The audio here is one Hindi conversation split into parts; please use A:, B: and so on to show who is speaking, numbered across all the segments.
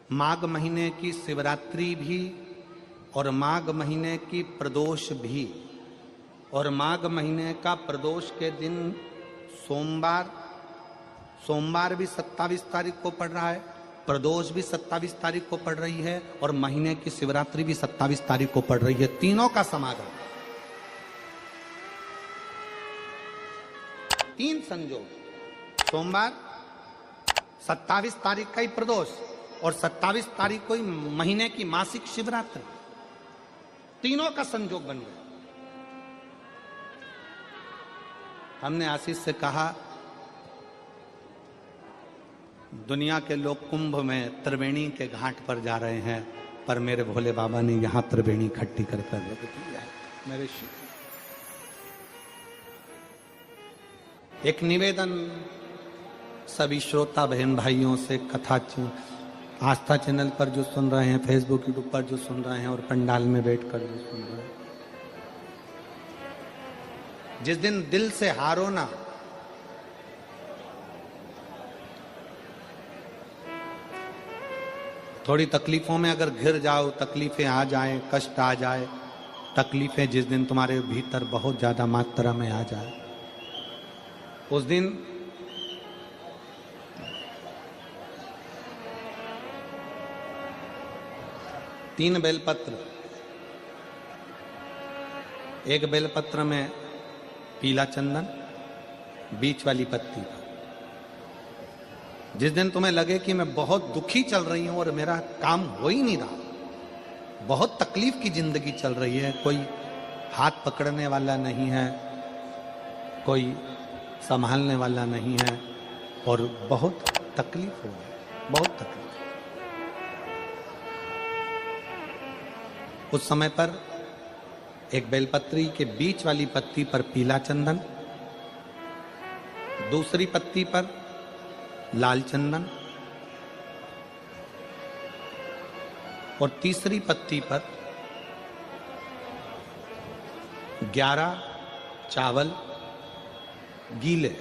A: माघ महीने की शिवरात्रि भी और माघ महीने की प्रदोष भी, और माघ महीने का प्रदोष के दिन सोमवार भी 27 तारीख को पड़ रहा है, प्रदोष भी 27 तारीख को पड़ रही है, और महीने की शिवरात्रि भी 27 तारीख को पड़ रही है। तीनों का समागम, तीन संयोग, सोमवार 27 तारीख का ही प्रदोष और 27 तारीख को ही महीने की मासिक शिवरात्रि, तीनों का संयोग बन गया। हमने आशीष से कहा दुनिया के लोग कुंभ में त्रिवेणी के घाट पर जा रहे हैं, पर मेरे भोले बाबा ने यहां त्रिवेणी इकट्ठी कर रख दी है। मेरे एक निवेदन सभी श्रोता बहन भाइयों से, कथा आस्था चैनल पर जो सुन रहे हैं, फेसबुक यूट्यूब पर जो सुन रहे हैं और पंडाल में बैठकर जो सुन रहे हैं, जिस दिन दिल से हारो ना, थोड़ी तकलीफों में अगर घिर जाओ, तकलीफें आ जाएं, कष्ट आ जाए, तकलीफें जिस दिन तुम्हारे भीतर बहुत ज्यादा मात्रा में आ जाए, उस दिन तीन बेलपत्र, एक बेलपत्र में पीला चंदन, बीच वाली पत्ती, जिस दिन तुम्हें लगे कि मैं बहुत दुखी चल रही हूं और मेरा काम हो ही नहीं रहा, बहुत तकलीफ की जिंदगी चल रही है, कोई हाथ पकड़ने वाला नहीं है, कोई संभालने वाला नहीं है और बहुत तकलीफ हो गई, बहुत तकलीफ। उस समय पर एक बेलपत्री के बीच वाली पत्ती पर पीला चंदन, दूसरी पत्ती पर लाल चंदन और तीसरी पत्ती पर 11 चावल गीले,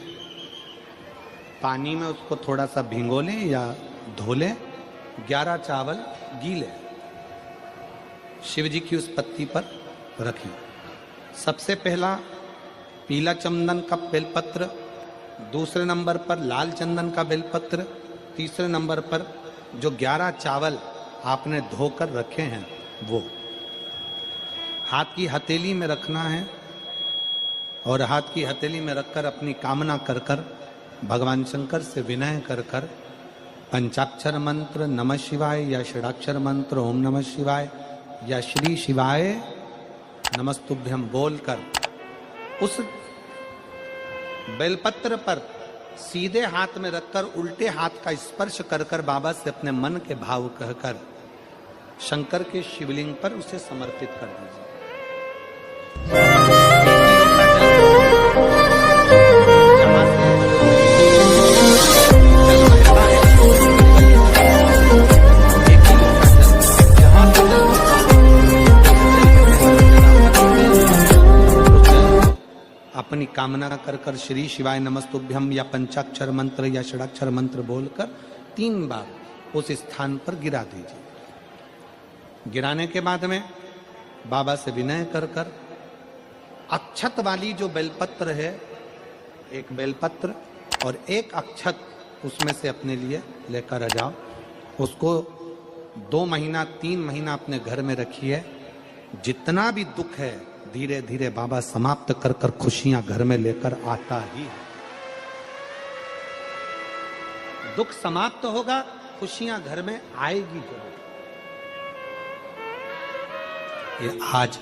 A: पानी में उसको थोड़ा सा भिगो लें या धो लें, 11 चावल गीले शिव जी की उस पत्ती पर रखिए। सबसे पहला पीला चंदन का बेलपत्र, दूसरे नंबर पर लाल चंदन का बेलपत्र, तीसरे नंबर पर जो 11 चावल आपने धोकर रखे हैं वो हाथ की हथेली में रखना है, और हाथ की हथेली में रखकर अपनी कामना कर कर भगवान शंकर से विनय कर कर पंचाक्षर मंत्र नमः शिवाय या षडाक्षर मंत्र ओम नमः शिवाय या श्री शिवाय नमस्तुभ्यम बोलकर उस बेलपत्र पर सीधे हाथ में रखकर उल्टे हाथ का स्पर्श कर कर बाबा से अपने मन के भाव कहकर शंकर के शिवलिंग पर उसे समर्पित कर दीजिए। अपनी कामना कर कर श्री शिवाय नमस्तुभ्यम या पंचाक्षर मंत्र या षडाक्षर मंत्र बोलकर 3 बार उस स्थान पर गिरा दीजिए। गिराने के बाद में बाबा से विनय कर कर अक्षत वाली जो बेलपत्र है, एक बेलपत्र और एक अक्षत उसमें से अपने लिए लेकर आ जाओ। उसको 2 महीना 3 महीना अपने घर में रखिए। जितना भी दुख है धीरे धीरे बाबा समाप्त कर कर खुशियां घर में लेकर आता ही है। दुख समाप्त होगा, खुशियां घर में आएगी जरूर। ये आज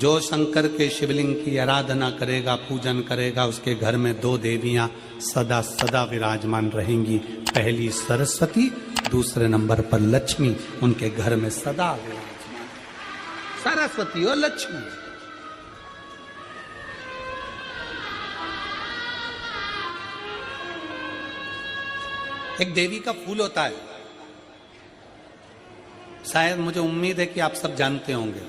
A: जो शंकर के शिवलिंग की आराधना करेगा, पूजन करेगा, उसके घर में 2 देवियां सदा सदा विराजमान रहेंगी। पहली सरस्वती, दूसरे नंबर पर लक्ष्मी, उनके घर में सदा विराजमान। सरस्वती और लक्ष्मी। एक देवी का फूल होता है, शायद मुझे उम्मीद है कि आप सब जानते होंगे।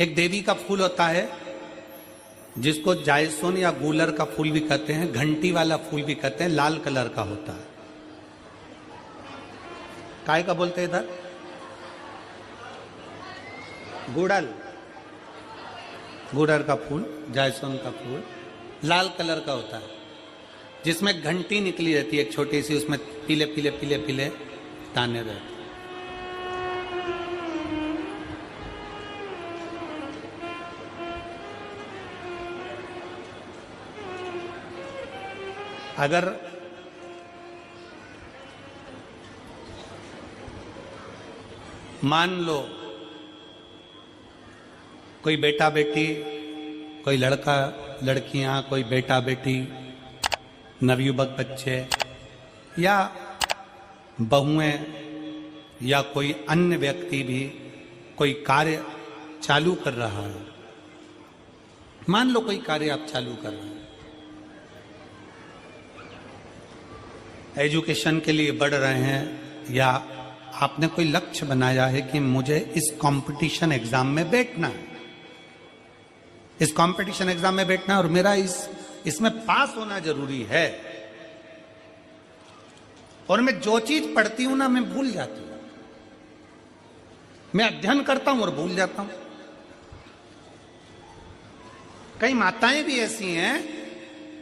A: एक देवी का फूल होता है जिसको जायसोन या गूलर का फूल भी कहते हैं, घंटी वाला फूल भी कहते हैं, लाल कलर का होता है। काय का बोलते हैं इधर? गुड़ल, गुड़र का फूल, जायसवान का फूल लाल कलर का होता है, जिसमें घंटी निकली रहती है एक छोटी सी, उसमें पीले पीले पीले पीले दाने रहते। अगर मान लो कोई बेटा बेटी, कोई लड़का लड़कियां, कोई बेटा बेटी, नवयुवक बच्चे या बहुएं या कोई अन्य व्यक्ति भी कोई कार्य चालू कर रहा है, मान लो कोई कार्य आप चालू कर रहे हैं, एजुकेशन के लिए बढ़ रहे हैं, या आपने कोई लक्ष्य बनाया है कि मुझे इस कंपटीशन एग्जाम में बैठना है, इस कंपटीशन एग्जाम में बैठना है और मेरा इसमें पास होना जरूरी है, और मैं जो चीज पढ़ती हूं ना मैं भूल जाती हूं, मैं अध्ययन करता हूं और भूल जाता हूं। कई माताएं भी ऐसी हैं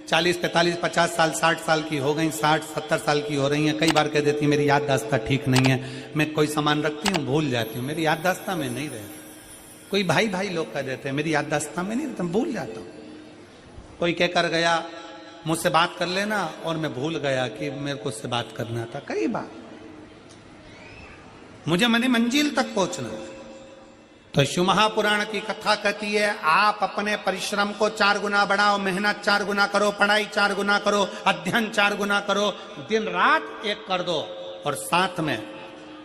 A: 40, 45, 50 साल, 60 साल की हो गई, 60, 70 साल की हो रही हैं, कई बार कह देती हैं मेरी याददाश्त ठीक नहीं है, मैं कोई सामान रखती हूँ भूल जाती हूँ, मेरी याददाश्त में नहीं रहती। कोई भाई भाई लोग कह देते हैं मेरी याददाश्त में नहीं रहता, भूल जाता हूँ। कोई कहकर गया मुझसे बात कर लेना और मैं भूल गया कि मेरे को उससे बात करना था। कई बार मुझे मनी मंजिल तक पहुंचना है। तो शिव महापुराण की कथा कहती है आप अपने परिश्रम को 4 गुना बढ़ाओ, मेहनत 4 गुना करो, पढ़ाई 4 गुना करो, अध्ययन 4 गुना करो, दिन रात एक कर दो। और साथ में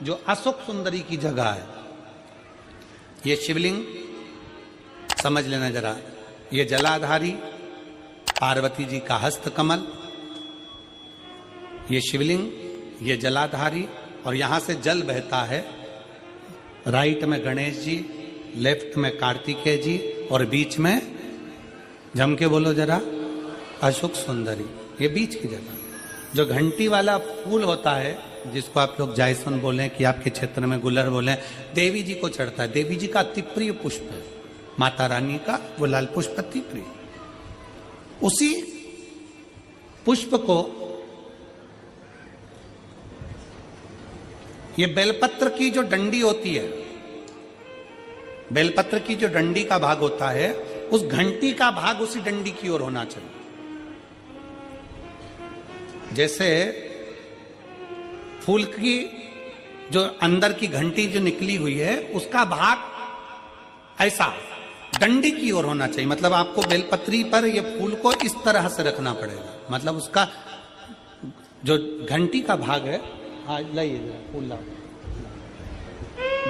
A: जो अशोक सुंदरी की जगह है, ये शिवलिंग समझ लेना जरा, ये जलाधारी पार्वती जी का हस्त कमल, ये शिवलिंग, ये जलाधारी, और यहां से जल बहता है। राइट में गणेश जी, लेफ्ट में कार्तिकेय जी, और बीच में जम के बोलो जरा अशोक सुंदरी। ये बीच की जगह जो घंटी वाला फूल होता है, जिसको आप लोग जायसवान बोलें कि आपके क्षेत्र में गुलर बोलें, देवी जी को चढ़ता है। देवी जी का अति प्रिय पुष्प है, माता रानी का वो लाल पुष्प अति प्रिय। उसी पुष्प को ये बेलपत्र की जो डंडी होती है, बेलपत्र की जो डंडी का भाग होता है, उस घंटी का भाग उसी डंडी की ओर होना चाहिए। जैसे फूल की जो अंदर की घंटी जो निकली हुई है, उसका भाग ऐसा डंडी की ओर होना चाहिए। मतलब आपको बेलपत्री पर ये फूल को इस तरह से रखना पड़ेगा, मतलब उसका जो घंटी का भाग है। हाँ लाइए फूल लाओ,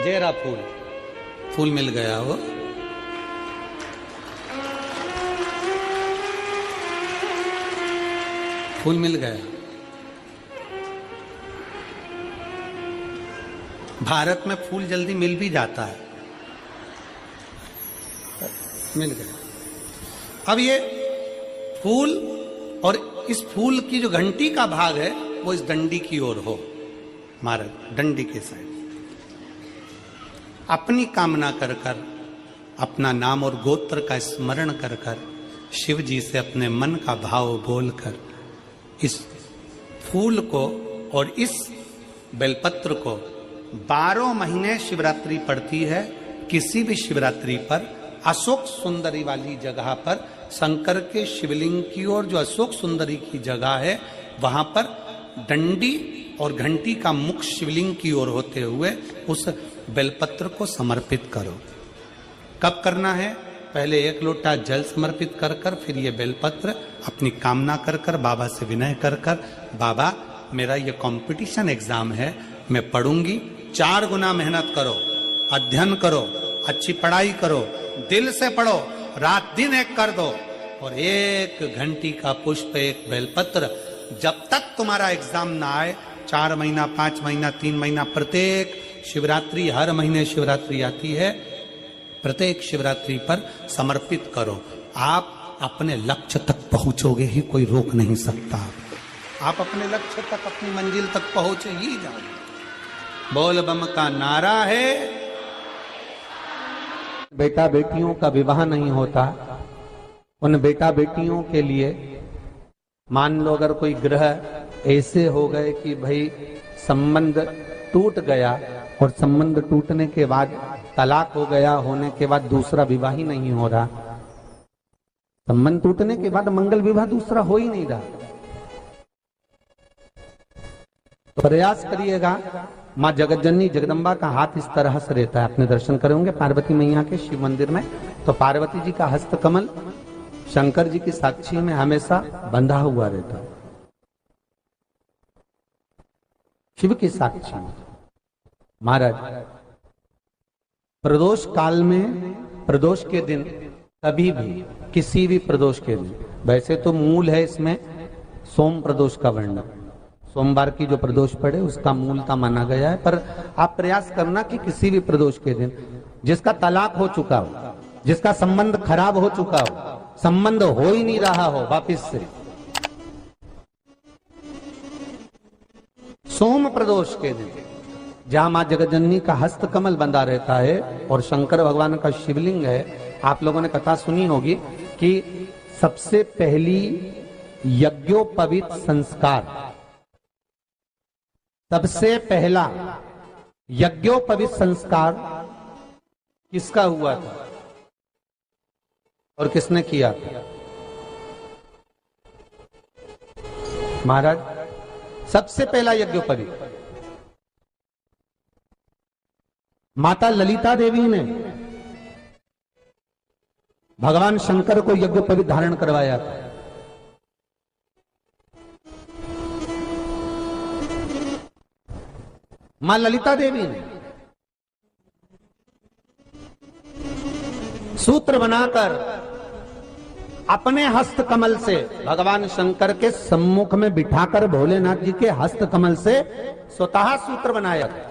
A: जेरा फूल, फूल मिल गया वो। फूल मिल गया। भारत में फूल जल्दी मिल भी जाता है, मिल गया। अब ये फूल और इस फूल की जो घंटी का भाग है वो इस डंडी की ओर हो, मारे डंडी के साइड। अपनी कामना कर कर, अपना नाम और गोत्र का स्मरण कर कर, शिव जी से अपने मन का भाव बोलकर इस फूल को और इस बेलपत्र को 12 महीने शिवरात्रि पड़ती है। किसी भी शिवरात्रि पर अशोक सुंदरी वाली जगह पर, शंकर के शिवलिंग की ओर जो अशोक सुंदरी की जगह है, वहां पर डंडी और घंटी का मुख शिवलिंग की ओर होते हुए उस बेलपत्र को समर्पित करो। कब करना है? पहले 1 लोटा जल समर्पित कर कर, फिर ये बेलपत्र अपनी कामना कर कर, बाबा से विनय कर कर, बाबा मेरा ये कंपटीशन एग्जाम है, मैं पढ़ूंगी, 4 गुना मेहनत करो, अध्ययन करो, अच्छी पढ़ाई करो, दिल से पढ़ो, रात दिन एक कर दो, और 1 घंटी का पुष्प, 1 बेलपत्र, जब तक तुम्हारा एग्जाम ना आए, 4 महीना, 5 महीना, 3 महीना, प्रत्येक शिवरात्रि, हर महीने शिवरात्रि आती है, प्रत्येक शिवरात्रि पर समर्पित करो। आप अपने लक्ष्य तक पहुंचोगे ही, कोई रोक नहीं सकता। आप अपने लक्ष्य तक, अपनी मंजिल तक पहुंचे ही जाओगे। बोल बम का नारा है।
B: बेटा बेटियों का विवाह नहीं होता, उन बेटा बेटियों के लिए मान लो अगर कोई ग्रह ऐसे हो गए कि भाई संबंध टूट गया और संबंध टूटने के बाद तलाक हो गया, होने के बाद दूसरा विवाह ही नहीं हो रहा, संबंध टूटने के बाद मंगल विवाह दूसरा हो ही नहीं रहा, तो प्रयास करिएगा। माँ जगतजननी जगदम्बा का हाथ इस तरह से रहता है, आपने दर्शन करे होंगे पार्वती मैया के शिव मंदिर में, तो पार्वती जी का हस्त कमल शंकर जी की साक्षी में हमेशा बंधा हुआ रहता है, शिव की साक्षी में। महाराज प्रदोष काल में, प्रदोष के दिन कभी भी, किसी भी प्रदोष के दिन, वैसे तो मूल है इसमें सोम प्रदोष का वर्णन, सोमवार की जो प्रदोष पड़े उसका मूलता माना गया है, पर आप प्रयास करना कि किसी भी प्रदोष के दिन जिसका तलाक हो चुका हो, जिसका संबंध खराब हो चुका हो, संबंध हो ही नहीं रहा हो वापिस से, सोम प्रदोष के दिन जहां मां जगतजननी का हस्त कमल बंधा रहता है और शंकर भगवान का शिवलिंग है। आप लोगों ने कथा सुनी होगी कि सबसे पहली यज्ञोपवीत संस्कार, सबसे पहला यज्ञोपवीत संस्कार किसका हुआ था और किसने किया था? महाराज सबसे पहला यज्ञोपवीत माता ललिता देवी ने भगवान शंकर को यज्ञोपवीत धारण करवाया था। मां ललिता देवी ने सूत्र बनाकर अपने हस्त कमल से भगवान शंकर के सम्मुख में बिठाकर भोलेनाथ जी के हस्त कमल से स्वतः सूत्र बनाया था।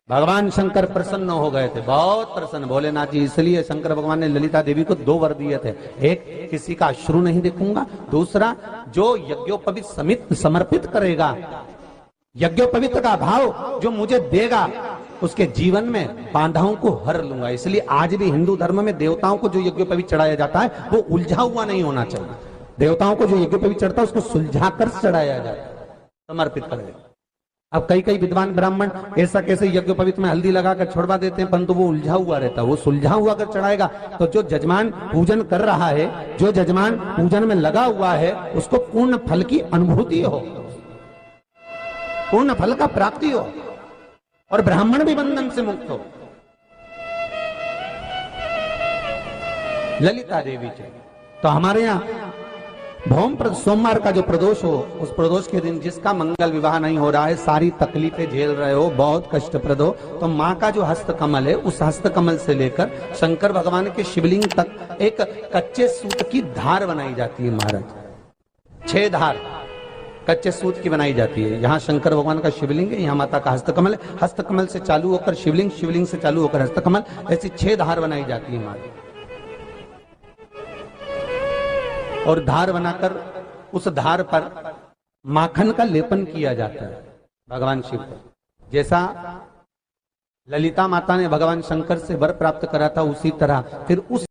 B: भगवान शंकर प्रसन्न हो गए थे, बहुत प्रसन्न भोलेनाथ जी, इसलिए शंकर भगवान ने ललिता देवी को 2 वर दिए थे, एक किसी का अश्रु नहीं देखूंगा, दूसरा जो यज्ञोपवीत समित समर्पित करेगा, यज्ञोपवीत का भाव जो मुझे देगा उसके जीवन में बाधाओं को हर लूंगा। इसलिए आज भी हिंदू धर्म में देवताओं को जो यज्ञोपवीत चढ़ाया जाता है वो उलझा हुआ नहीं होना चाहिए। देवताओं को जो यज्ञोपवीत चढ़ता है उसको सुलझा कर चढ़ाया जाता है, समर्पित करेगा। अब कई विद्वान ब्राह्मण ऐसा कैसे यज्ञोपवीत में हल्दी लगाकर छोड़वा देते हैं, परंतु वो उलझा हुआ रहता है, वो सुलझा हुआ अगर चढ़ाएगा तो जो जजमान पूजन कर रहा है, जो जजमान पूजन में लगा हुआ है, उसको पूर्ण फल की अनुभूति हो, पूर्ण फल का प्राप्ति हो और ब्राह्मण भी बंधन से मुक्त हो। ललिता देवी जी तो हमारे यहाँ भौम सोमवार का जो प्रदोष हो, उस प्रदोष के दिन जिसका मंगल विवाह नहीं हो रहा है, सारी तकलीफें झेल रहे हो, बहुत कष्टप्रद हो, तो माँ का जो हस्त कमल है उस हस्त कमल से लेकर शंकर भगवान के शिवलिंग तक एक कच्चे सूत की धार बनाई जाती है। महाराज 6 धार कच्चे सूत की बनाई जाती है। यहाँ शंकर भगवान का शिवलिंग है, यहाँ माता का हस्तकमल है, हस्तकमल से चालू होकर शिवलिंग, शिवलिंग से चालू होकर हस्तकमल, ऐसी 6 धार बनाई जाती है माता। और धार बनाकर उस धार पर माखन का लेपन किया जाता है भगवान शिव को। जैसा ललिता माता ने भगवान शंकर से वर प्राप्त करा था, उसी तरह फिर उस